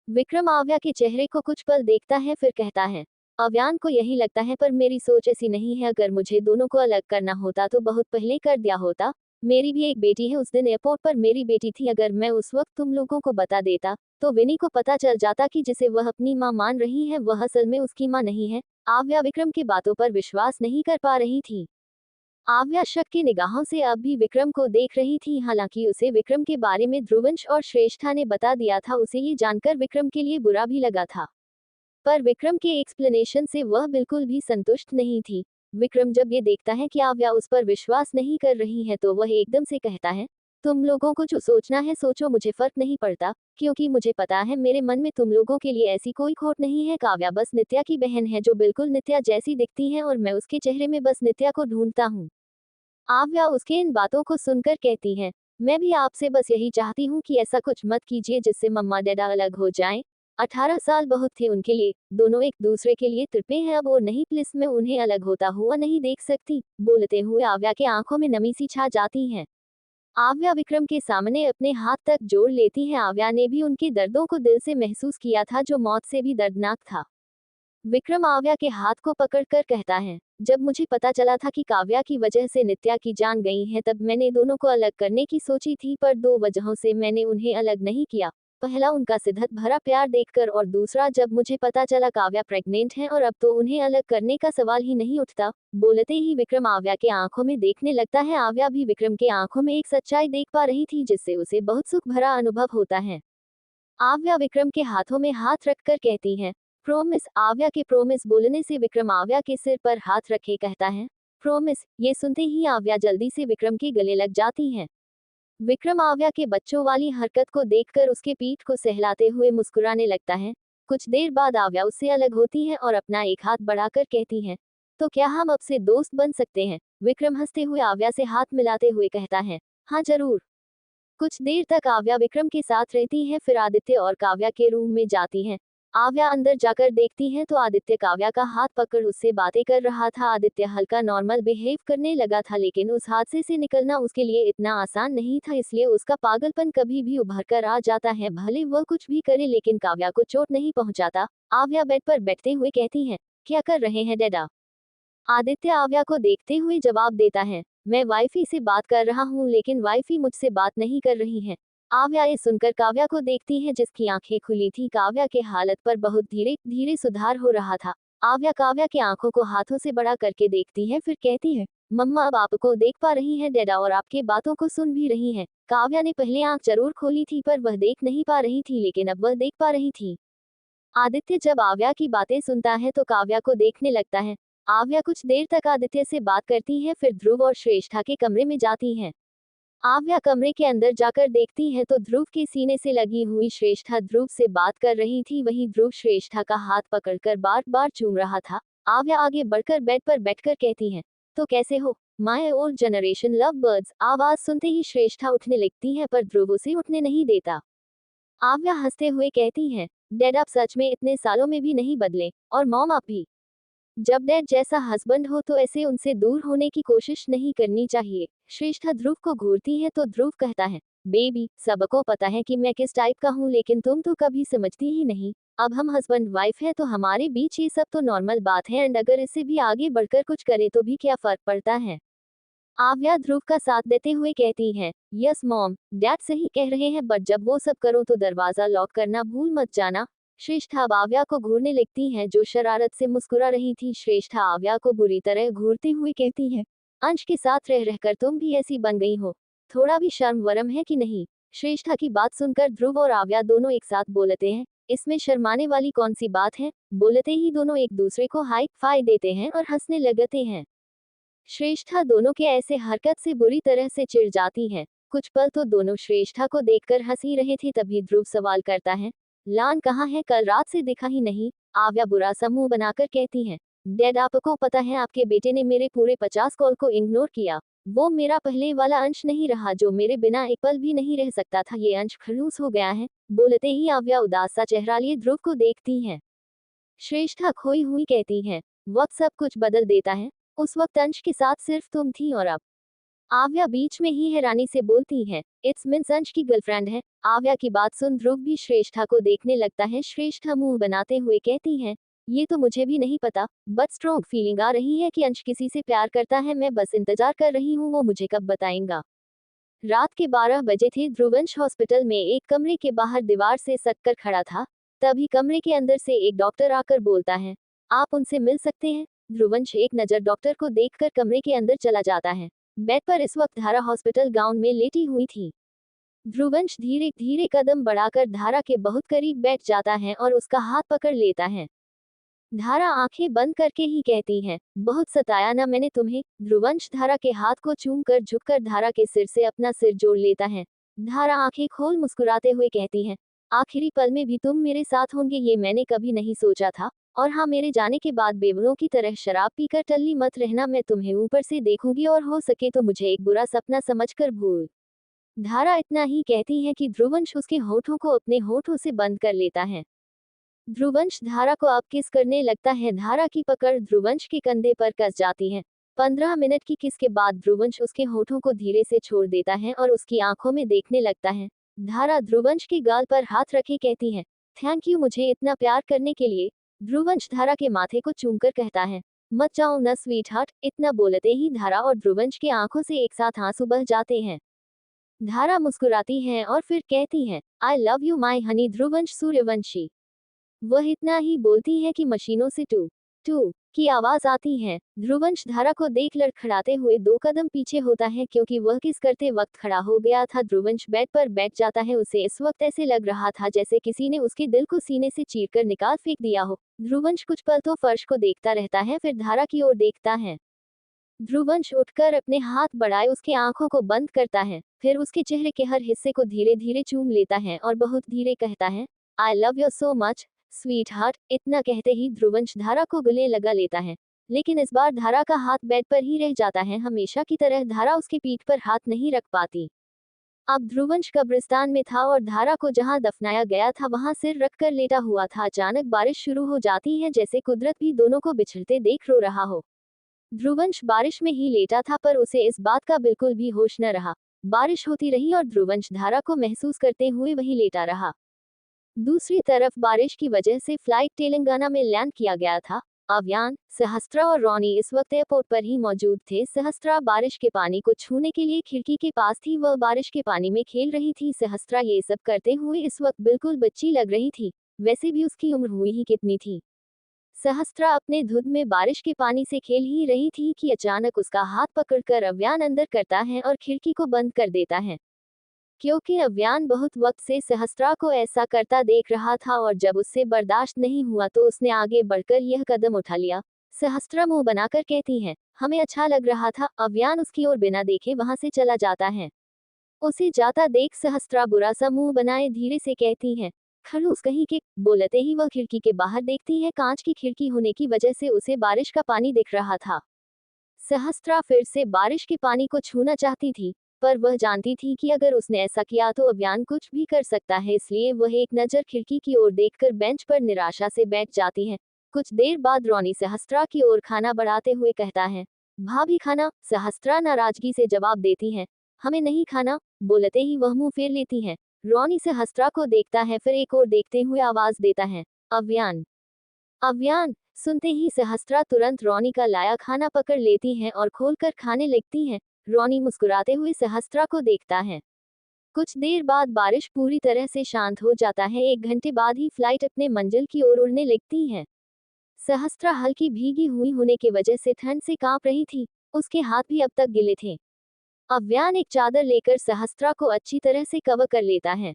विक्रम आव्या के चेहरे को कुछ पल देखता है फिर कहता है, अव्यान को यही लगता है पर मेरी सोच ऐसी नहीं है। अगर मुझे दोनों को अलग करना होता तो बहुत पहले कर दिया होता। मेरी भी एक बेटी है, उस दिन एयरपोर्ट पर मेरी बेटी थी। अगर मैं उस वक्त तुम लोगों को बता देता तो विनी को पता चल जाता कि जिसे वह अपनी माँ मान रही है वह असल में उसकी माँ नहीं है। आव्या विक्रम की बातों पर विश्वास नहीं कर पा रही थी। आव्या शक की निगाहों से अब भी विक्रम को देख रही थी। हालांकि उसे विक्रम के बारे में ध्रुवंश और श्रेष्ठा ने बता दिया था, उसे ये जानकर विक्रम के लिए बुरा भी लगा था। पर विक्रम के एक्सप्लेनेशन से वह बिल्कुल भी संतुष्ट नहीं थी। विक्रम जब ये देखता है कि आव्या उस पर विश्वास नहीं कर रही है तो वह एकदम से कहता है, तुम लोगों को जो सोचना है सोचो, मुझे फर्क नहीं पड़ता, क्योंकि मुझे पता है मेरे मन में तुम लोगों के लिए ऐसी कोई खोट नहीं है। काव्या बस नित्या की बहन है जो बिल्कुल नित्या जैसी दिखती है और मैं उसके चेहरे में बस नित्या को ढूंढता हूँ। आव्या उसके इन बातों को सुनकर कहती है, मैं भी आपसे बस यही चाहती हूँ कि ऐसा कुछ मत कीजिए जिससे मम्मा डैडा अलग हो जाएं। 18 साल बहुत थे उनके लिए, दोनों एक दूसरे के लिए तड़पे हैं अब, और नहीं प्लीज मैं उन्हें अलग होता हुआ नहीं देख सकती। बोलते हुए आव्या के आंखों में नमी सी छा जाती है। आव्या विक्रम के सामने अपने हाथ तक जोड़ लेती है। आव्या ने भी उनके दर्दों को दिल से महसूस किया था जो मौत से भी दर्दनाक था। विक्रम आव्या के हाथ को पकड़कर कहता है, जब मुझे पता चला था कि काव्या की वजह से नित्या की जान गई है तब मैंने दोनों को अलग करने की सोची थी, पर दो वजहों से मैंने उन्हें अलग नहीं किया। पहला उनका शिद्दत भरा प्यार देखकर, और दूसरा जब मुझे पता चला काव्या प्रेग्नेंट है और अब तो उन्हें अलग करने का सवाल ही नहीं उठता। बोलते ही विक्रम आव्या के आंखों में देखने लगता है। आव्या भी विक्रम के आंखों में एक सच्चाई देख पा रही थी जिससे उसे बहुत सुख भरा अनुभव होता है। आव्या विक्रम के हाथों में हाथ रखकर कहती है, प्रोमिस। आव्या के प्रोमिस बोलने से विक्रम आव्या के सिर पर हाथ रखे कहता है, प्रोमिस। ये सुनते ही आव्या जल्दी से विक्रम के गले लग जाती है। विक्रम आव्या के बच्चों वाली हरकत को देखकर उसके पीठ को सहलाते हुए मुस्कुराने लगता है। कुछ देर बाद आव्या उससे अलग होती है और अपना एक हाथ बढ़ाकर कहती है, तो क्या हम अब से दोस्त बन सकते हैं? विक्रम हंसते हुए आव्या से हाथ मिलाते हुए कहता है, हाँ जरूर। कुछ देर तक आव्या विक्रम के साथ रहती है, फिर आदित्य और काव्या के रूम में जाती हैं। आव्या अंदर जाकर देखती है तो आदित्य काव्या का हाथ पकड़ उससे बातें कर रहा था। आदित्य हल्का नॉर्मल बिहेव करने लगा था, लेकिन उस हादसे से निकलना उसके लिए इतना आसान नहीं था, इसलिए उसका पागलपन कभी भी उभर कर आ जाता है। भले वह कुछ भी करे लेकिन काव्या को चोट नहीं पहुंचाता। आव्या बेड पर बैठते हुए कहती है, क्या कर रहे हैं डैडा? आदित्य आव्या को देखते हुए जवाब देता है, मैं वाइफी से बात कर रहा हूँ लेकिन वाइफी मुझसे बात नहीं कर रही है। आव्या ये सुनकर काव्या को देखती है जिसकी आंखें खुली थी। काव्या के हालत पर बहुत धीरे धीरे सुधार हो रहा था। आव्या काव्या की आंखों को हाथों से बड़ा करके देखती है फिर कहती है, मम्मा अब आपको देख पा रही है डैडा, और आपके बातों को सुन भी रही है। काव्या ने पहले आंख जरूर खोली थी पर वह देख नहीं पा रही थी, लेकिन अब वह देख पा रही थी। आदित्य जब आव्या की बातें सुनता है तो काव्या को देखने लगता है। आव्या कुछ देर तक आदित्य से बात करती है, फिर ध्रुव और श्रेष्ठा के कमरे में जाती है। आव्या कमरे के अंदर जाकर देखती है तो ध्रुव के सीने से लगी हुई श्रेष्ठा ध्रुव से बात कर रही थी। वहीं ध्रुव श्रेष्ठा का हाथ पकड़कर बार बार चूम रहा था। आव्या आगे बढ़कर बेड पर बैठकर कहती है, तो कैसे हो my old generation love birds? आवाज सुनते ही श्रेष्ठा उठने लगती है पर ध्रुव उसे उठने नहीं देता। आव्या हंसते हुए कहती है, डैड आप सच में इतने सालों में भी नहीं बदले, और मॉम आप भी। जब डैड जैसा हस्बैंड हो तो ऐसे उनसे दूर होने की कोशिश नहीं करनी चाहिए। श्रेष्ठा ध्रुव को घूरती है तो ध्रुव कहता है, बेबी सबको पता है कि मैं किस टाइप का हूँ, लेकिन तुम तो कभी समझती ही नहीं। अब हम हस्बैंड वाइफ है तो हमारे बीच ये सब तो नॉर्मल बात है, एंड अगर इससे भी आगे बढ़कर कुछ करे तो भी क्या फर्क पड़ता है? आव्या ध्रुव का साथ देते हुए कहती है, यस मॉम, डैड सही कह रहे हैं, बट जब वो सब करो तो दरवाजा लॉक करना भूल मत जाना। श्रेष्ठा अब आव्या को घूरने लगती है जो शरारत से मुस्कुरा रही थी। श्रेष्ठा आव्या को बुरी तरह घूरते हुए कहती है, अंश के साथ रह रहकर तुम भी ऐसी बन गई हो, थोड़ा भी शर्म वरम है कि नहीं? श्रेष्ठा की बात सुनकर ध्रुव और आव्या दोनों एक साथ बोलते हैं, इसमें शर्माने वाली कौन सी बात है? बोलते ही दोनों एक दूसरे को हाई फाई देते हैं और हंसने लगते हैं। श्रेष्ठा दोनों के ऐसे हरकत से बुरी तरह से चिढ़ जाती है। कुछ पल तो दोनों श्रेष्ठा को देखकर हंस ही रहे थे, तभी ध्रुव सवाल करता है, लान कहाँ है? कल रात से दिखा ही नहीं। आव्या बुरा सा मुंह बनाकर कहती है, डैड आपको पता है आपके बेटे ने मेरे पूरे 50 कॉल को इग्नोर किया। वो मेरा पहले वाला अंश नहीं रहा जो मेरे बिना एक पल भी नहीं रह सकता था, ये अंश खड़ूस हो गया है। बोलते ही आव्या उदास सा चेहरा लिए ध्रुव को देखती है। श्रेष्ठा खोई हुई कहती है, वक्त सब कुछ बदल देता है। उस वक्त अंश के साथ सिर्फ तुम थी और अब आव्या बीच में ही हैरानी से बोलती है, इट्स मीन्स अंश की गर्लफ्रेंड है। आव्या की बात सुन ध्रुव भी श्रेष्ठा को देखने लगता है। श्रेष्ठा मुंह बनाते हुए कहती है, ये तो मुझे भी नहीं पता, बट स्ट्रॉन्ग फीलिंग आ रही है कि अंश किसी से प्यार करता है। मैं बस इंतजार कर रही हूँ वो मुझे कब बताएगा। रात के 12 बजे थे। ध्रुवंश हॉस्पिटल में एक कमरे के बाहर दीवार से सटकर खड़ा था। तभी कमरे के अंदर से एक डॉक्टर आकर बोलता है, आप उनसे मिल सकते हैं। ध्रुवंश एक नजर डॉक्टर को देखकर कमरे के अंदर चला जाता है। बेड पर इस वक्त धारा हॉस्पिटल गाउन में लेटी हुई थी। ध्रुवंश धीरे धीरे कदम बढ़ाकर धारा के बहुत करीब बैठ जाता है और उसका हाथ पकड़ लेता है। धारा आंखें बंद करके ही कहती है, बहुत सताया ना मैंने तुम्हें। ध्रुवंश धारा के हाथ को चूम कर झुककर धारा के सिर से अपना सिर जोड़ लेता है। धारा आंखें खोल मुस्कुराते हुए कहती है, आखिरी पल में भी तुम मेरे साथ होंगे ये मैंने कभी नहीं सोचा था। और हाँ, मेरे जाने के बाद बेवड़ों की तरह शराब पीकर टल्ली मत रहना। मैं तुम्हें ऊपर से देखूंगी और हो सके तो मुझे एक बुरा सपना समझकर भूल। धारा इतना ही कहती है कि ध्रुवंश उसके होठों को अपने होठों से बंद कर लेता है। ध्रुवंश धारा को अब किस करने लगता है। धारा की पकड़ ध्रुवंश के कंधे पर कस जाती है। 15 मिनट की किस के बाद ध्रुवंश उसके होठों को धीरे से छोड़ देता है और उसकी आंखों में देखने लगता है। धारा ध्रुवंश के गाल पर हाथ रखे कहती है, थैंक यू मुझे इतना प्यार करने के लिए। ध्रुवंश धारा के माथे को चूमकर कहता है, मत जाओ न स्वीट हार्ट। इतना बोलते ही धारा और ध्रुवंश की आंखों से एक साथ आंसू बह जाते हैं। धारा मुस्कुराती है और फिर कहती है, I love you my honey. Dhruvansh Suryavanshi. वह इतना ही बोलती है कि मशीनों से टू टू की आवाज आती है। ध्रुवंश धारा को देख लड़खड़ाते हुए 2 कदम पीछे होता है क्योंकि वह किस करते वक्त खड़ा हो गया था। ध्रुवंश बेड पर बैठ जाता है। उसे इस वक्त ऐसे लग रहा था जैसे किसी ने उसके दिल को सीने से चीरकर निकाल फेंक दिया हो। ध्रुवंश कुछ पल तो फर्श को देखता रहता है, फिर धारा की ओर देखता है। ध्रुवंश उठकर अपने हाथ बढ़ाए उसके आंखों को बंद करता है, फिर उसके चेहरे के हर हिस्से को धीरे धीरे चूम लेता है और बहुत धीरे कहता है, I love you so much sweet heart. इतना कहते ही ध्रुवंश धारा को गले लगा लेता है, लेकिन इस बार धारा का हाथ बेड पर ही रह जाता है। हमेशा की तरह धारा उसकी पीठ पर हाथ नहीं रख पाती। अब ध्रुवंश कब्रिस्तान में था और धारा को जहां दफनाया गया था वहां सिर रखकर लेटा हुआ था। अचानक बारिश शुरू हो जाती है, जैसे कुदरत भी दोनों को बिछड़ते देख रो रहा हो। ध्रुवंश बारिश में ही लेटा था पर उसे इस बात का बिल्कुल भी होश न रहा। बारिश होती रही और ध्रुवंश धारा को महसूस करते हुए वहीं लेटा रहा। दूसरी तरफ बारिश की वजह से फ्लाइट तेलंगाना में लैंड किया गया था। अव्यान, सहस्त्रा और रॉनी इस वक्त एयरपोर्ट पर ही मौजूद थे। सहस्त्रा बारिश के पानी को छूने के लिए खिड़की के पास थी। वह बारिश के पानी में खेल रही थी। सहस्त्रा ये सब करते हुए इस वक्त बिल्कुल बच्ची लग रही थी। वैसे भी उसकी उम्र हुई ही कितनी थी। सहस्त्रा अपने धुंध में बारिश के पानी से खेल ही रही थी कि अचानक उसका हाथ पकड़कर अव्यान अंदर करता है और खिड़की को बंद कर देता है। क्योंकि अव्यान बहुत वक्त से सहस्त्रा को ऐसा करता देख रहा था और जब उससे बर्दाश्त नहीं हुआ तो उसने आगे बढ़कर यह कदम उठा लिया। सहस्त्रा मुंह बनाकर कहती है, हमें अच्छा लग रहा था। अव्यान उसकी ओर बिना देखे वहां से चला जाता है। उसे जाता देख सहस्त्रा बुरा सा मुंह बनाए धीरे से कहती है, खड़ूस कहीं के। बोलते ही वह खिड़की के बाहर देखती है। कांच की खिड़की होने की वजह से उसे बारिश का पानी दिख रहा था। सहस्त्रा फिर से बारिश के पानी को छूना चाहती थी, पर वह जानती थी कि अगर उसने ऐसा किया तो अव्यान कुछ भी कर सकता है। इसलिए वह एक नजर खिड़की की ओर देखकर बेंच पर निराशा से बैठ जाती है। कुछ देर बाद रॉनी सहस्त्रा की ओर खाना बढ़ाते हुए कहता है, भाभी खाना। सहस्त्रा नाराजगी से जवाब देती है, हमें नहीं खाना। बोलते ही वह मुंह फेर लेती है। रॉनी सहस्त्रा को देखता है, फिर एक और देखते हुए आवाज देता है, अव्यान। अव्यान। सुनते ही सहस्त्रा तुरंत रॉनी का लाया खाना पकड़ लेती है और खोलकर खाने लगती है। रॉनी मुस्कुराते हुए सहस्त्रा को देखता है। कुछ देर बाद बारिश पूरी तरह से शांत हो जाता है। 1 घंटे बाद ही फ्लाइट अपने मंजिल की ओर उड़ने लगती है। सहस्त्रा हल्की भीगी हुई होने की वजह से ठंड से कांप रही थी। उसके हाथ भी अब तक गिले थे। अव्यान एक चादर लेकर सहस्त्रा को अच्छी तरह से कवर कर लेता है।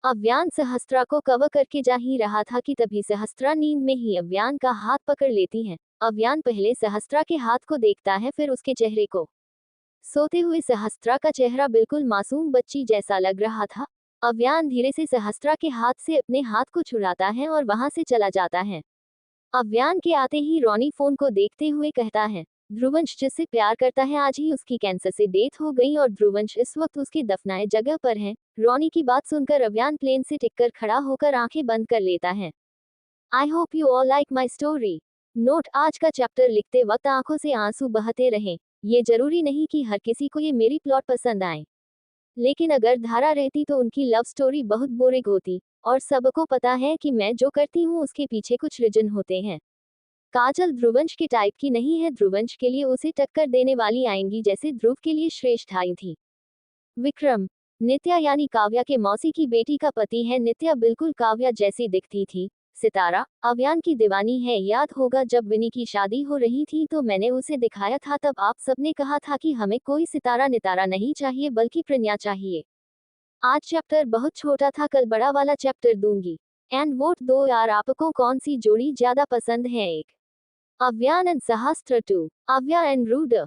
अव्यान सहस्त्रा को कवर करके जा ही रहा था कि तभी सहस्त्रा नींद में ही अव्यान का हाथ पकड़ लेती है। अव्यान पहले सहस्त्रा के हाथ को देखता है, फिर उसके चेहरे को। सोते हुए सहस्त्रा का चेहरा बिल्कुल मासूम बच्ची जैसा लग रहा था। अव्यान धीरे से सहस्त्रा के हाथ से अपने हाथ को छुड़ाता है और वहां से चला जाता है। अव्यान के आते ही रॉनी फोन को देखते हुए कहता है, ध्रुवंश जिससे प्यार करता है आज ही उसकी कैंसर से डेथ हो गई और ध्रुवंश इस वक्त उसके दफनाए जगह पर है। रॉनी की बात सुनकर अव्यान प्लेन से टिककर खड़ा होकर आंखें बंद कर लेता है। I hope you all like my story. Note, आज का चैप्टर लिखते वक्त आंखों से आंसू बहते रहे। ये जरूरी नहीं कि हर किसी को ये मेरी प्लॉट पसंद आए, लेकिन अगर धारा रहती तो उनकी लव स्टोरी बहुत बोरिंग होती, और सबको पता है कि मैं जो करती हूँ उसके पीछे कुछ रीजन होते हैं। काजल ध्रुवंश के टाइप की नहीं है, ध्रुवंश के लिए उसे टक्कर देने वाली आएंगी जैसे ध्रुव के लिए श्रेष्ठ आई थी। विक्रम, नित्या यानी काव्या के मौसी की बेटी का पति है। नित्या बिल्कुल काव्या जैसी दिखती थी। सितारा अव्यान की दीवानी है। याद होगा जब विनी की शादी हो रही थी तो मैंने उसे दिखाया था, तब आप सबने कहा था कि हमें कोई सितारा नितारा नहीं चाहिए बल्कि प्रणया चाहिए। आज चैप्टर बहुत छोटा था, कल बड़ा वाला चैप्टर दूंगी। एंड वोट दो यार, आपको कौन सी जोड़ी ज्यादा पसंद है? एक अव्यान एंड सहस्त्र, 2 आव्या एंड रूडर।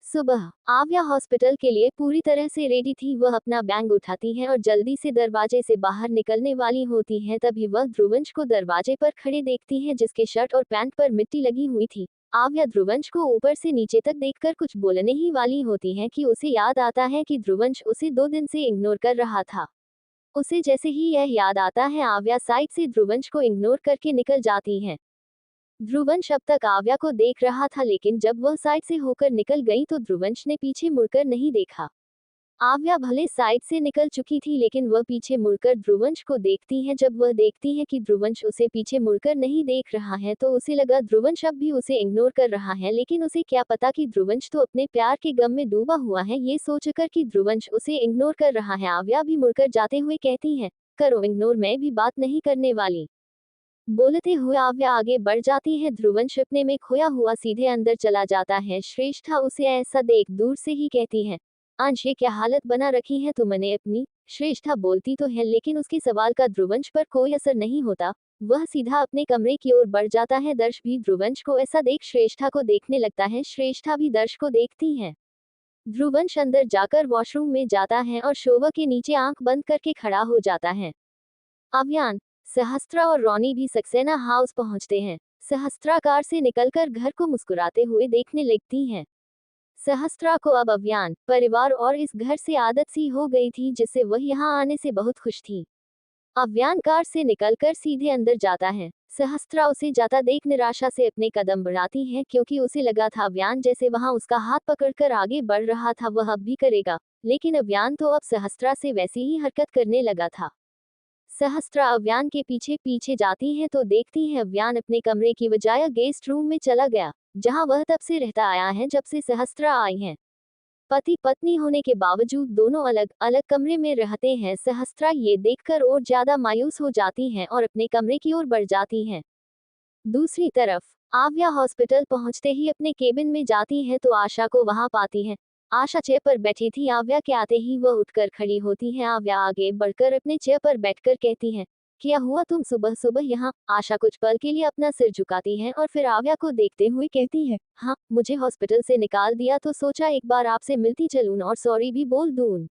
सुबह आव्या हॉस्पिटल के लिए पूरी तरह से रेडी थी। वह अपना बैग उठाती है और जल्दी से दरवाजे से बाहर निकलने वाली होती है, तभी वह ध्रुवंश को दरवाजे पर खड़े देखती है जिसके शर्ट और पैंट पर मिट्टी लगी हुई थी। आव्या ध्रुवंश को ऊपर से नीचे तक देखकर कुछ बोलने ही वाली होती है कि उसे याद आता है कि ध्रुवंश उसे 2 दिन से इग्नोर कर रहा था। उसे जैसे ही यह याद आता है, आव्या साइड से ध्रुवंश को इग्नोर करके निकल जाती है। ध्रुवंश अब तक आव्या को देख रहा था, लेकिन जब वह साइड से होकर निकल गई तो ध्रुवंश ने पीछे मुड़कर नहीं देखा। आव्या भले साइड से निकल चुकी थी, लेकिन वह पीछे मुड़कर ध्रुवंश को देखती है। जब वह देखती है कि ध्रुवंश उसे पीछे मुड़कर नहीं देख रहा है तो उसे लगा ध्रुवंश अब भी उसे इग्नोर कर रहा है, लेकिन उसे क्या पता कि ध्रुवंश तो अपने प्यार के गम में डूबा हुआ है। ये सोचकर कि ध्रुवंश उसे इग्नोर कर रहा है, आव्या भी मुड़कर जाते हुए कहती है, करो इग्नोर, मैं भी बात नहीं करने वाली। बोलते हुए आव्या आगे बढ़ जाती है। ध्रुवंश अपने में खोया हुआ सीधे अंदर चला जाता है। श्रेष्ठा उसे ऐसा देख दूर से ही कहती है, अंश ये क्या हालत बना रखी है तुमने अपनी? श्रेष्ठा बोलती तो है, लेकिन उसके सवाल का ध्रुवंश पर कोई असर नहीं होता। वह सीधा अपने कमरे की ओर बढ़ जाता है। दर्श भी ध्रुवंश को ऐसा देख श्रेष्ठा को देखने लगता है। श्रेष्ठा भी दर्श को देखती है। ध्रुवंश अंदर जाकर वॉशरूम में जाता है और शोभा के नीचे आंख बंद करके खड़ा हो जाता है। अव्यान, सहस्त्रा और रॉनी भी सक्सेना हाउस पहुंचते हैं। सहस्त्रा कार से निकलकर घर को मुस्कुराते हुए देखने लगती हैं। सहस्त्रा को अब अव्यान, परिवार और इस घर से आदत सी हो गई थी, जिससे वह यहाँ आने से बहुत खुश थी। अव्यान कार से निकलकर सीधे अंदर जाता है। सहस्त्रा उसे जाता देख निराशा से अपने कदम बढ़ाती है, क्योंकि उसे लगा था अव्यान जैसे वहां उसका हाथ पकड़कर आगे बढ़ रहा था वह अब भी करेगा, लेकिन अव्यान तो अब सहस्त्रा से वैसी ही हरकत करने लगा था। सहस्त्रा अव्यान के पीछे पीछे जाती है तो देखती है अव्यान अपने कमरे की बजाय गेस्ट रूम में चला गया, जहां वह तब से रहता आया है जब से सहस्त्रा आई है। पति पत्नी होने के बावजूद दोनों अलग अलग कमरे में रहते हैं। सहस्त्रा ये देखकर और ज्यादा मायूस हो जाती है और अपने कमरे की ओर बढ़ जाती है। दूसरी तरफ आव्या हॉस्पिटल पहुंचते ही अपने केबिन में जाती है तो आशा को वहां पाती है। आशा चेयर पर बैठी थी। आव्या के आते ही वह उठकर खड़ी होती है। आव्या आगे बढ़कर अपने चेयर पर बैठकर कहती है, क्या हुआ तुम सुबह सुबह यहाँ? आशा कुछ पल के लिए अपना सिर झुकाती है और फिर आव्या को देखते हुए कहती है, हाँ, मुझे हॉस्पिटल से निकाल दिया तो सोचा एक बार आपसे मिलती चलूं और सॉरी भी बोल दूं।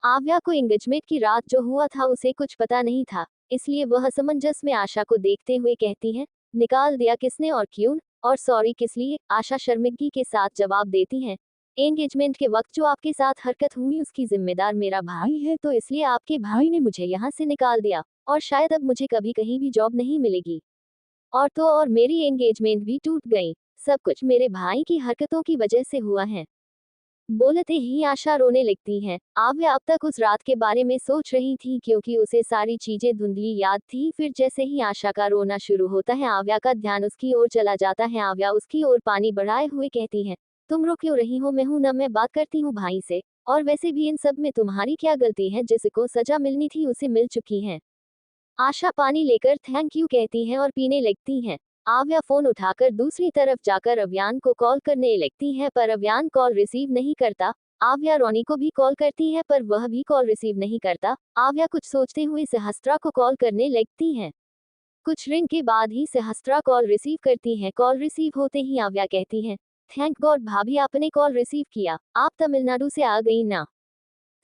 आव्या को एंगेजमेंट की रात जो हुआ था उसे कुछ पता नहीं था, इसलिए वह असमंजस में आशा को देखते हुए कहती है, निकाल दिया किसने और क्यों, और सॉरी किस लिए? आशा शर्मिंदगी के साथ जवाब देती है, एंगेजमेंट के वक्त जो आपके साथ हरकत हुई उसकी जिम्मेदार मेरा भाई है, तो इसलिए आपके भाई ने मुझे यहाँ से निकाल दिया और शायद अब मुझे कभी कहीं भी जॉब नहीं मिलेगी। और तो और मेरी एंगेजमेंट भी टूट गई। सब कुछ मेरे भाई की हरकतों की वजह से हुआ है। बोलते ही आशा रोने लगती है। आव्या अब तक उस रात के बारे में सोच रही थी, क्योंकि उसे सारी चीजें धुंधली याद थी। फिर जैसे ही आशा का रोना शुरू होता है आव्या का ध्यान उसकी ओर चला जाता है। आव्या उसकी ओर पानी बढ़ाए हुए कहती है, तुम रो क्यों रही हो? मैं हूं ना, मैं बात करती हूँ भाई से, और वैसे भी इन सब में तुम्हारी क्या गलती है? जिसको सजा मिलनी थी उसे मिल चुकी है। आशा पानी लेकर थैंक यू कहती है और पीने लगती है। आव्या फोन उठाकर दूसरी तरफ जाकर अव्यान को कॉल करने लगती है, पर अव्यान कॉल रिसीव नहीं करता। आव्या रोनी को भी कॉल करती है, पर वह भी कॉल रिसीव नहीं करता। आव्या कुछ सोचते हुए सहस्त्रा को कॉल करने लगती है। कुछ रिंग के बाद ही सहस्त्रा कॉल रिसीव करती है। कॉल रिसीव होते ही आव्या कहती है, थैंक गॉड भाभी आपने कॉल रिसीव किया, आप तमिलनाडु से आ गई ना?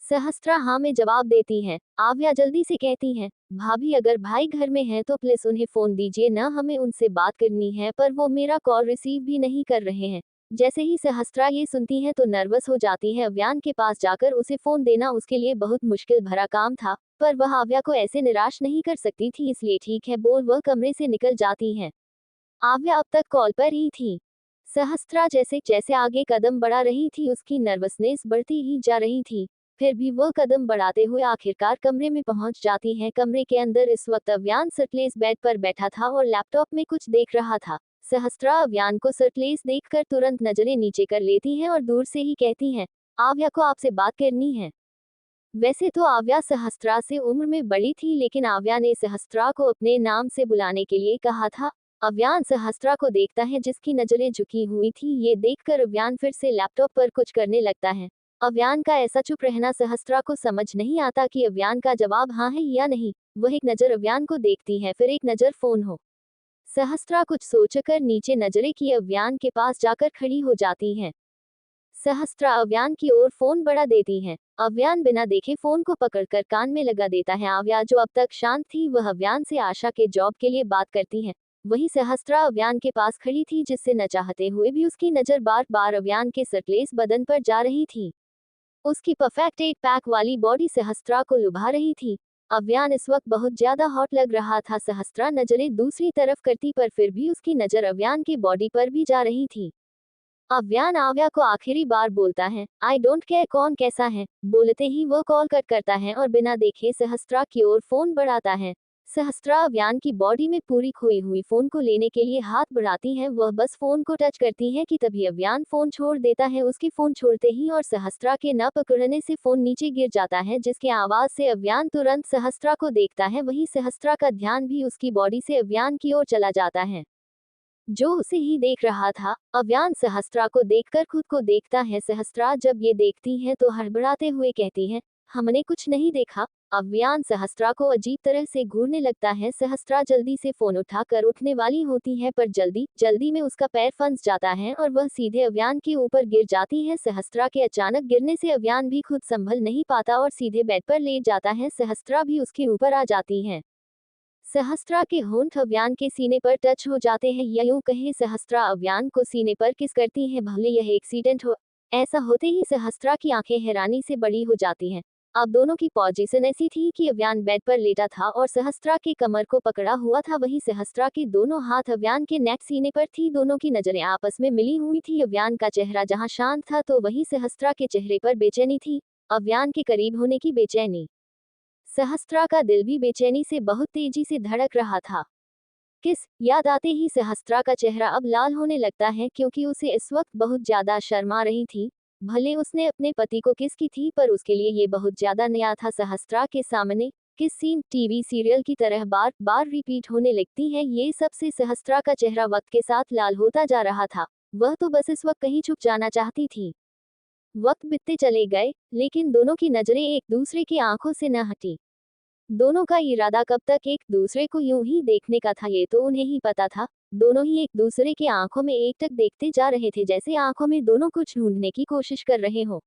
सहस्त्रा हाँ में जवाब देती है। आव्या जल्दी से कहती है, भाभी अगर भाई घर में हैं तो प्लीज उन्हें फोन दीजिए ना, हमें उनसे बात करनी है, पर वो मेरा कॉल रिसीव भी नहीं कर रहे हैं। जैसे ही सहस्त्रा ये सुनती है तो नर्वस हो जाती है। अव्यान के पास जाकर उसे फोन देना उसके लिए बहुत मुश्किल भरा काम था, पर वह आव्या को ऐसे निराश नहीं कर सकती थी, इसलिए ठीक है बोल वह कमरे से निकल जाती है। आव्या अब तक कॉल पर ही थी। सहस्त्रा जैसे जैसे आगे कदम बढ़ा रही थी उसकी नर्वसनेस बढ़ती ही जा रही थी। फिर भी वो कदम बढ़ाते हुए आखिरकार कमरे में पहुंच जाती है। कमरे के अंदर इस वक्त अव्यान सर्टलेस बेड पर बैठा था और लैपटॉप में कुछ देख रहा था। सहस्त्रा अव्यान को सर्टलेस देखकर तुरंत नजरें नीचे कर लेती है और दूर से ही कहती है, आव्या को आपसे बात करनी है। वैसे तो आव्या सहस्त्रा से उम्र में बड़ी थी, लेकिन आव्या ने सहस्त्रा को अपने नाम से बुलाने के लिए कहा था। अव्यान सहस्त्रा को देखता है जिसकी नजरें झुकी हुई थी। ये देखकर अव्यान फिर से लैपटॉप पर कुछ करने लगता है। अव्यान का ऐसा चुप रहना सहस्त्रा को समझ नहीं आता कि अव्यान का जवाब हाँ है या नहीं। वह एक नजर अव्यान को देखती है, फिर एक नजर फोन हो। सहस्त्रा कुछ सोचकर नीचे नजरें किए अव्यान के पास जाकर खड़ी हो जाती है। सहस्त्रा अव्यान की ओर फोन बढ़ा देती है। अव्यान बिना देखे फोन को पकड़कर कान में लगा देता है। आव्या जो अब तक शांत थी वह अव्यान से आशा के जॉब के लिए बात करती है। वही सहस्त्रा अव्यान के पास खड़ी थी, जिससे न चाहते हुए भी उसकी नजर बार बार अव्यान के सर्टलेस बदन पर जा रही थी। उसकी परफेक्ट 8 पैक वाली बॉडी सहस्त्रा को लुभा रही थी। अव्यान इस वक्त बहुत ज्यादा हॉट लग रहा था। सहस्त्रा नजरें दूसरी तरफ करती, पर फिर भी उसकी नजर अव्यान की बॉडी पर भी जा रही थी। अव्यान आव्या को आखिरी बार बोलता है, आई डोंट केयर कौन कैसा है। बोलते ही वो कॉल कट करता है और बिना देखे सहस्त्रा की ओर फोन बढ़ाता है। सहस्त्रा अव्यान की बॉडी में पूरी खोई हुई फोन को लेने के लिए हाथ बढ़ाती है। वह बस फोन को टच करती है कि तभी अव्यान फोन छोड़ देता है। उसके फोन छोड़ते ही और सहस्त्रा के न पकड़ने से फोन नीचे गिर जाता है, जिसके आवाज से अव्यान तुरंत सहस्त्रा को देखता है। वही सहस्त्रा का ध्यान भी उसकी बॉडी से अव्यान की ओर चला जाता है, जो उसे ही देख रहा था। अव्यान सहस्त्रा को देखकर खुद को देखता है। सहस्त्रा जब ये देखती है तो हड़बड़ाते हुए कहती है, हमने कुछ नहीं देखा। अव्यान सहस्त्रा को अजीब तरह से घूरने लगता है। सहस्त्रा जल्दी से फोन उठाकर उठने वाली होती है, पर जल्दी जल्दी में उसका पैर फंस जाता है और वह सीधे अव्यान के ऊपर गिर जाती है। सहस्त्रा के अचानक गिरने से अव्यान भी खुद संभल नहीं पाता और सीधे बेड पर लेट जाता है। सहस्त्रा भी उसके ऊपर आ जाती है। सहस्त्रा के होंठ अव्यान के सीने पर टच हो जाते हैं, या यूं कहें सहस्त्रा अव्यान को सीने पर किस करती है, भले यह एक्सीडेंट हो। ऐसा होते ही सहस्त्रा की आंखें हैरानी से बड़ी हो जाती हैं। अब दोनों की पोजीशन ऐसी थी कि अव्यान बेड पर लेटा था और सहस्त्रा के कमर को पकड़ा हुआ था। वही सहस्त्रा के दोनों हाथ अव्यान के नेक सीने पर थी। दोनों की नजरें आपस में मिली हुई थी। अव्यान का चेहरा जहां शांत था तो वही सहस्त्रा के चेहरे पर बेचैनी थी, अव्यान के करीब होने की बेचैनी। सहस्त्रा का दिल भी बेचैनी से बहुत तेजी से धड़क रहा था। किस याद आते ही सहस्त्रा का चेहरा अब लाल होने लगता है, क्योंकि उसे इस वक्त बहुत ज्यादा शर्मा रही थी। भले उसने अपने पति को किस की थी, पर उसके लिए ये बहुत ज्यादा नया था। सहस्त्रा के सामने किस सीन टीवी सीरियल की तरह बार बार रिपीट होने लगती है। ये सबसे सहस्त्रा का चेहरा वक्त के साथ लाल होता जा रहा था। वह तो बस इस वक्त कहीं छुप जाना चाहती थी। वक्त बीतते चले गए, लेकिन दोनों की नजरें एक दूसरे की आंखों से न हटी। दोनों का इरादा कब तक एक दूसरे को यूं ही देखने का था, ये तो उन्हें ही पता था। दोनों ही एक दूसरे की आंखों में एकटक देखते जा रहे थे, जैसे आंखों में दोनों कुछ ढूंढने की कोशिश कर रहे हो।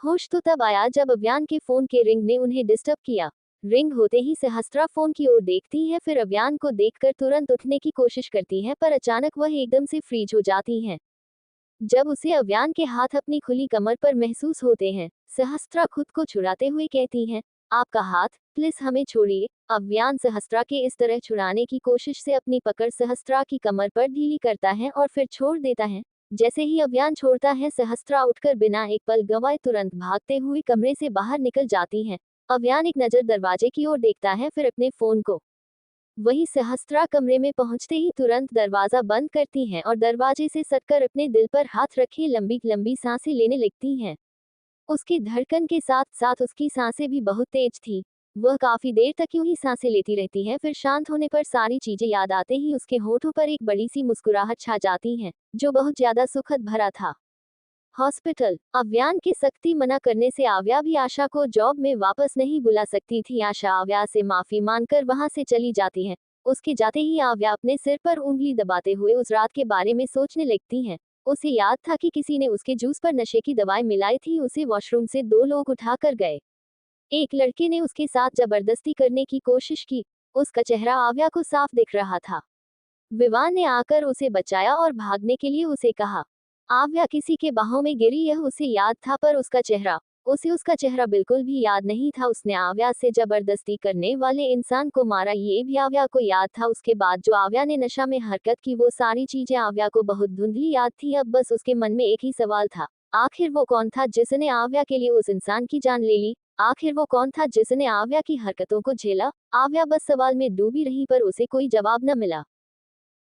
होश तो तब आया जब अव्यान के फोन के रिंग ने उन्हें डिस्टर्ब किया। रिंग होते ही सहस्त्रा फोन की ओर देखती है, फिर अव्यान को देखकर तुरंत उठने की कोशिश करती है, पर अचानक वह एकदम से फ्रीज हो जाती है जब उसे अव्यान के हाथ अपनी खुली कमर पर महसूस होते हैं। सहस्त्रा खुद को छुड़ाते हुए कहती है, आपका हाथ, प्लीज हमें छोड़िए। अव्यान सहस्त्रा के इस तरह छुड़ाने की कोशिश से अपनी पकड़ सहस्त्रा की कमर पर ढीली करता है और फिर छोड़ देता है। जैसे ही अव्यान छोड़ता है, सहस्त्रा उठकर बिना एक पल गंवाए तुरंत भागते हुए कमरे से बाहर निकल जाती है। अव्यान एक नजर दरवाजे की ओर देखता है, फिर अपने फोन को। वही सहस्त्रा कमरे में पहुंचते ही तुरंत दरवाजा बंद करती हैं और दरवाजे से सटकर अपने दिल पर हाथ रखे लंबी लंबी सांसें लेने लगती हैं। उसकी धड़कन के साथ साथ उसकी सांसें भी बहुत तेज थी। वह काफी देर तक यूं ही सांसें लेती रहती है, फिर शांत होने पर सारी चीजें याद आते ही उसके होठों पर एक बड़ी सी मुस्कुराहट छा जाती है, जो बहुत ज्यादा सुखद भरा था। हॉस्पिटल। अव्यान के सख्ती मना करने से आव्या भी आशा को जॉब में वापस नहीं बुला सकती थी। आशा आव्या से माफी मांगकर वहां से चली जाती है। उसके जाते ही आव्या अपने सिर पर उंगली दबाते हुए उस रात के बारे में सोचने लगती है। उसे याद था कि किसी ने उसके जूस पर नशे की दवाई मिलाई थी। उसे वॉशरूम से दो लोग उठा कर गए। एक लड़के ने उसके साथ जबरदस्ती करने की कोशिश की। उसका चेहरा आव्या को साफ दिख रहा था। विवान ने आकर उसे बचाया और भागने के लिए उसे कहा। आव्या किसी के बाहों में गिरी, यह उसे याद था, पर उसका चेहरा उसे उसका चेहरा बिल्कुल भी याद नहीं था। उसने आव्या से जबरदस्ती करने वाले इंसान को मारा, ये भी आव्या को याद था। उसके बाद जो आव्या ने नशा में हरकत की, वो सारी चीजें आव्या को बहुत धुंधली याद थी। अब बस उसके मन में एक ही सवाल था, आखिर वो कौन था जिसने आव्या के लिए उस इंसान की जान ले ली? आखिर वो कौन था जिसने आव्या की हरकतों को झेला? आव्या बस सवाल में डूबी रही, पर उसे कोई जवाब न मिला।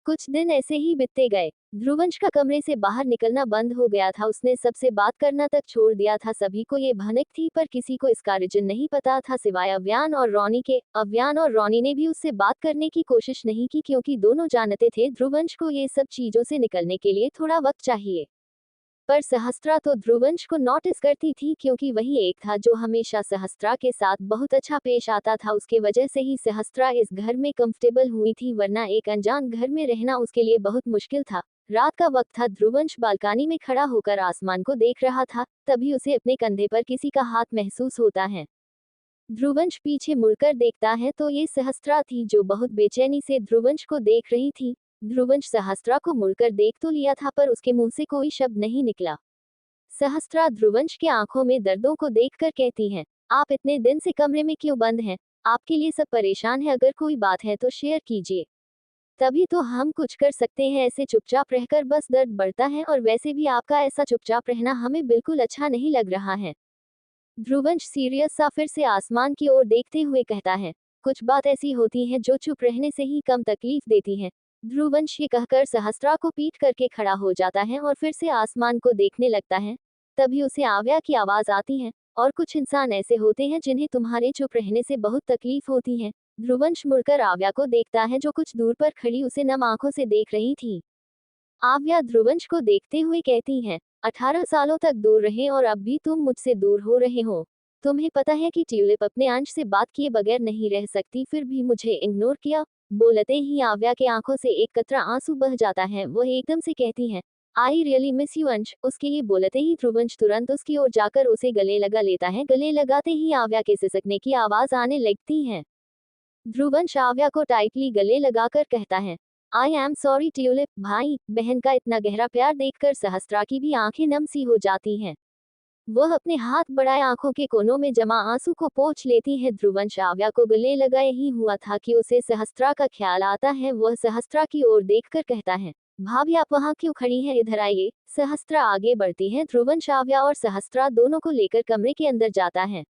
कुछ दिन ऐसे ही बीतते गए। ध्रुवंश का कमरे से बाहर निकलना बंद हो गया था। उसने सबसे बात करना तक छोड़ दिया था। सभी को ये भनक थी, पर किसी को इसका रीजन नहीं पता था सिवाय अव्यान और रोनी के। अव्यान और रोनी ने भी उससे बात करने की कोशिश नहीं की, क्योंकि दोनों जानते थे ध्रुवंश को ये सब चीजों से निकलने के लिए थोड़ा वक्त चाहिए। पर सहस्त्रा तो ध्रुवंश को नोटिस करती थी, क्योंकि वही एक था जो हमेशा सहस्त्रा के साथ बहुत अच्छा पेश आता था। उसके वजह से ही सहस्त्रा इस घर में कंफर्टेबल हुई थी, वरना एक अनजान घर में रहना उसके लिए बहुत मुश्किल था। रात का वक्त था। ध्रुवंश बालकनी में खड़ा होकर आसमान को देख रहा था। तभी उसे अपने कंधे पर किसी का हाथ महसूस होता है। ध्रुवंश पीछे मुड़कर देखता है तो ये सहस्त्रा थी, जो बहुत बेचैनी से ध्रुवंश को देख रही थी। ध्रुवंश सहस्त्रा को मुड़कर देख तो लिया था, पर उसके मुंह से कोई शब्द नहीं निकला। सहस्त्रा ध्रुवंश के आंखों में दर्दों को देखकर कहती है, आप इतने दिन से कमरे में क्यों बंद हैं? आपके लिए सब परेशान है, अगर कोई बात है तो शेयर कीजिए। तभी तो हम कुछ कर सकते हैं, ऐसे चुपचाप रहकर बस दर्द बढ़ता है, और वैसे भी आपका ऐसा चुपचाप रहना हमें बिल्कुल अच्छा नहीं लग रहा है। ध्रुवंश सीरियस सा फिर से आसमान की ओर देखते हुए कहता है, कुछ बात ऐसी होती है जो चुप रहने से ही कम तकलीफ देती है। ध्रुवंश ये कहकर सहस्त्रा को पीट करके खड़ा हो जाता है और फिर से आसमान को देखने लगता है। तभी उसे आव्या की आवाज आती है, और कुछ इंसान ऐसे होते हैं जिन्हें तुम्हारे चुप रहने से बहुत तकलीफ होती है। ध्रुवंश मुड़कर आव्या को देखता है, जो कुछ दूर पर खड़ी उसे नम आंखों से देख रही थी। आव्या ध्रुवंश को देखते हुए कहती हैं, 18 सालों तक दूर रहे और अब भी तुम मुझसे दूर हो रहे हो। तुम्हें पता है कि ट्यूलिप अपने अंश से बात किए बगैर नहीं रह सकती, फिर भी मुझे इग्नोर किया। बोलते ही आव्या के आंखों से एक कतरा आंसू बह जाता है। वह एकदम से कहती है, आई रियली मिस यू अंश। उसके ये बोलते ही ध्रुवंश तुरंत उसकी ओर जाकर उसे गले लगा लेता है। गले लगाते ही आव्या के सिसकने की आवाज आने लगती है। ध्रुवंश आव्या को टाइटली गले लगाकर कहता है, आई एम सॉरी ट्यूलिप। भाई बहन का इतना गहरा प्यार देखकर सहस्त्रा की भी आंखें नम सी हो जाती हैं। वह अपने हाथ बढ़ाए आंखों के कोनों में जमा आंसू को पोंछ लेती है। ध्रुवंश आव्या को गले लगाए ही हुआ था कि उसे सहस्त्रा का ख्याल आता है। वह सहस्त्रा की ओर देखकर कहता है, भाभी आप वहां क्यों खड़ी हैं, इधर आइए। सहस्त्रा आगे बढ़ती है। ध्रुवंश आव्या और सहस्त्रा दोनों को लेकर कमरे के अंदर जाता है।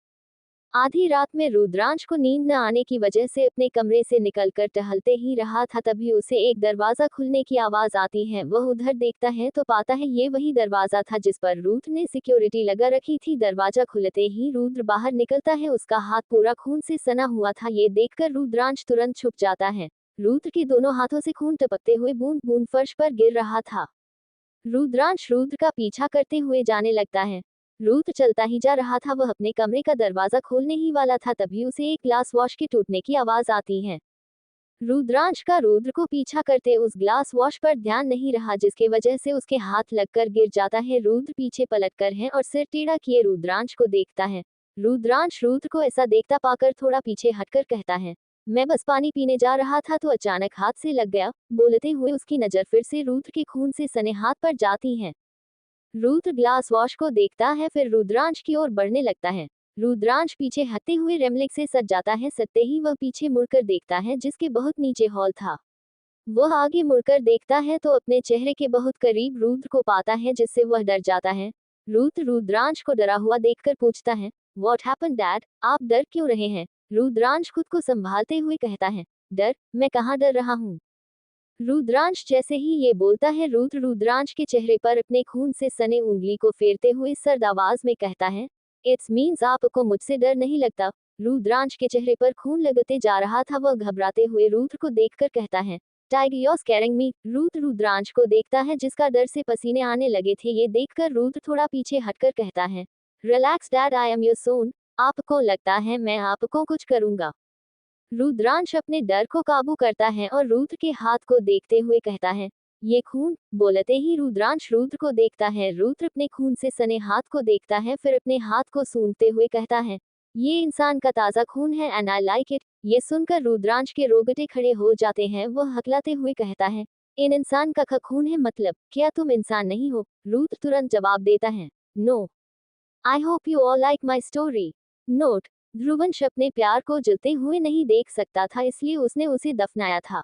आधी रात में रुद्रांश को नींद न आने की वजह से अपने कमरे से निकलकर टहलते ही रहा था। तभी उसे एक दरवाजा खुलने की आवाज आती है। वह उधर देखता है तो पाता है ये वही दरवाजा था जिस पर रुद्र ने सिक्योरिटी लगा रखी थी। दरवाजा खुलते ही रुद्र बाहर निकलता है। उसका हाथ पूरा खून से सना हुआ था। ये देखकर रुद्रांश तुरंत छुप जाता है। रुद्र के दोनों हाथों से खून टपकते हुए बूंद बूंद फर्श पर गिर रहा था। रुद्रांश रुद्र का पीछा करते हुए जाने लगता है। रुद्र चलता ही जा रहा था। वह अपने कमरे का दरवाजा खोलने ही वाला था, तभी उसे एक ग्लास वॉश के टूटने की आवाज आती है। रुद्रांश का रुद्र को पीछा करते उस ग्लास वॉश पर ध्यान नहीं रहा, जिसके वजह से उसके हाथ लगकर गिर जाता है। रुद्र पीछे पलटकर है और सिर टेढ़ा किए रुद्रांश को देखता है। रुद्रांश रुद्र को ऐसा देखता पाकर थोड़ा पीछे हटकर कहता है, मैं बस पानी पीने जा रहा था तो अचानक हाथ से लग गया। बोलते हुए उसकी नजर फिर से रुद्र के खून से सने हाथ पर जाती है। रुद्र ग्लास वॉश को देखता है, फिर रुद्रांश की ओर बढ़ने लगता है। रुद्रांश पीछे हटते हुए रेमलिक से सट जाता है। सटते ही वह पीछे मुड़कर देखता है, जिसके बहुत नीचे हॉल था। वह आगे मुड़कर देखता है तो अपने चेहरे के बहुत करीब रुद्र को पाता है, जिससे वह डर जाता है। रुद्र रुद्रांश को डरा हुआ देखकर पूछता है, व्हाट हैपेंड डैड? आप डर क्यों रहे हैं? रुद्रांश खुद को संभालते हुए कहता है, डर? मैं कहाँ डर रहा हूँ। रुद्रांश जैसे ही ये बोलता है, रुद्र रुद्रांश के चेहरे पर अपने खून से सने उंगली को फेरते हुए सर्द आवाज में कहता है, इट्स मीन्स आपको मुझसे डर नहीं लगता। रुद्रांश के चेहरे पर खून लगते जा रहा था। वह घबराते हुए रुद्र को देखकर कहता है, टाइगर यू स्कैरिंग मी। रुद्र रुद्रांश को देखता है, जिसका डर से पसीने आने लगे थे। ये देखकर रुद्र थोड़ा पीछे हटकर कहता है, relax dad, I am your son. आपको लगता है मैं आपको कुछ करूंगा? रुद्रांश अपने डर को काबू करता है और रुद्र के हाथ को देखते हुए कहता है, ये खून? बोलते ही रुद्रांश रुद्र को देखता है। रुद्र अपने खून से सने हाथ को देखता है, फिर अपने हाथ को सूंघते हुए कहता है, ये इंसान का ताजा खून है एंड आई लाइक इट। ये सुनकर रुद्रांश के रोगटे खड़े हो जाते हैं। वह हकलाते हुए कहता है, इन इंसान का खून है मतलब? क्या तुम इंसान नहीं हो? रुद्र तुरंत जवाब देता है, no. I hope you all like my story. Note: Dhruvansh अपने प्यार को जलते हुए नहीं देख सकता था, इसलिए उसने उसे दफनाया था।